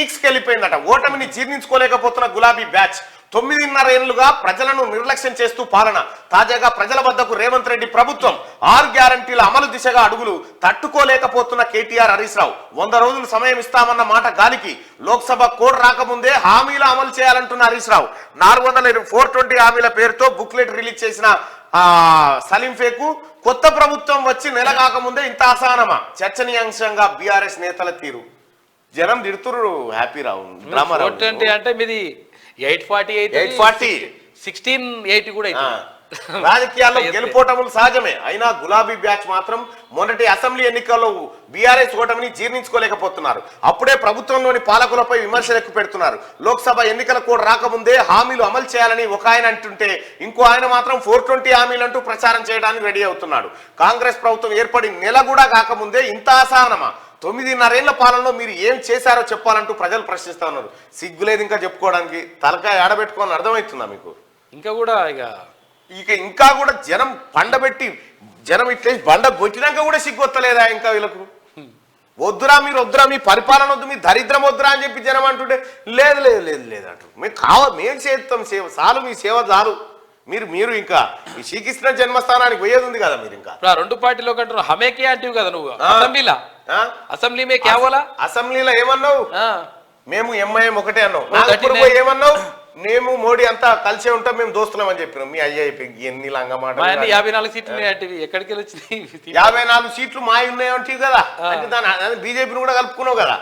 Peaks కి వెళ్ళిపోయిందట. ఓటమిని జీర్ణించుకోలేకపోతున్న గులాబీ బ్యాచ్ 9.5 ఏళ్లుగా ప్రజలను నిర్లక్ష్యం చేస్తూ పాలన. తాజాగా ప్రజల వద్దకు రేవంత్ రెడ్డి ప్రభుత్వం 6 గ్యారంటీల అమలు దిశగా అడుగులు. తట్టుకోలేకపోతున్న కేటీఆర్, హరీష్ రావు 100 రోజులు సమయం ఇస్తామన్న మాట గాలికి. లోక్సభ కోడ్ రాకముందే హామీలు అమలు చేయాలంటున్న హరీష్ రావు 420 హామీల పేరుతో బుక్లెట్ రిలీజ్ చేసిన సలీంఫేకు కొత్త ప్రభుత్వం వచ్చి నెల కాకముందే ఇంత అసహనమా? చర్చనీయాంశంగా బీఆర్ఎస్ నేతల తీరు. జనం తిడుతురు హ్యాపీ రావు డ్రామా అంటే మీది 840 1680 కూడా రాజకీయాల్లో గెలుపోటములు సహజమే. అయినా గులాబీ బ్యాచ్ మాత్రం మొన్నటి అసెంబ్లీ ఎన్నికల్లో బీఆర్ఎస్ ఓటమిని జీర్ణించుకోలేకపోతున్నారు. అప్పుడే ప్రభుత్వంలోని పాలకులపై విమర్శలు ఎక్కువ పెడుతున్నారు. లోక్సభ ఎన్నికల కూడా రాకముందే హామీలు అమలు చేయాలని ఒక ఆయన అంటుంటే ఇంకో ఆయన మాత్రం 420 హామీలంటూ ప్రచారం చేయడానికి రెడీ అవుతున్నాడు. కాంగ్రెస్ ప్రభుత్వం ఏర్పడి నెల కూడా కాకముందే ఇంత అసహనమా? 9.5 ఏళ్ల పాలనలో మీరు ఏం చేశారో చెప్పాలంటూ ప్రజలు ప్రశ్నిస్తా ఉన్నారు. సిగ్గులేదు ఇంకా చెప్పుకోవడానికి. తలకాయ ఆడబెట్టుకోవాలని అర్థమవుతుందా మీకు? ఇంకా కూడా జనం పండబెట్టి జనం ఇట్లే బండ కొట్టినాక కూడా సిగ్గొత్తలేదా ఇంకా వీళ్ళకు? వద్దురా మీరు, వద్దురా మీ పరిపాలన వద్దు, మీ దరిద్రం వద్దురా అని చెప్పి జనం అంటుంటే లేదు లేదు లేదు లేదు అంటారు. మేము చేస్తాం సేవ, చాలు మీ సేవ చాలు. మీరు ఇంకా ఈ శ్రీకృష్ణ జన్మస్థానానికి పోయేది ఉంది కదా. మీరు ఇంకా 2 పార్టీలో కంటే హమేకే అంటివి కదా నువ్వు అసెంబ్లీలో ఏమన్నావు? మేము ఎంఐఎం ఒకటే అన్నావు. ఏమన్నావు? మేము మోడీ అంతా కలిసే ఉంటాం, మేము దోస్తున్నాం అని చెప్పినాం. మీ అయ్యా ఎన్ని లంగా మాట. 54 సీట్లు ఎక్కడికి వచ్చినాయి? 54 సీట్లు మా ఉన్నాయంటివి కదా. అంటే దాని బీజేపీని కూడా కలుపుకున్నావు కదా.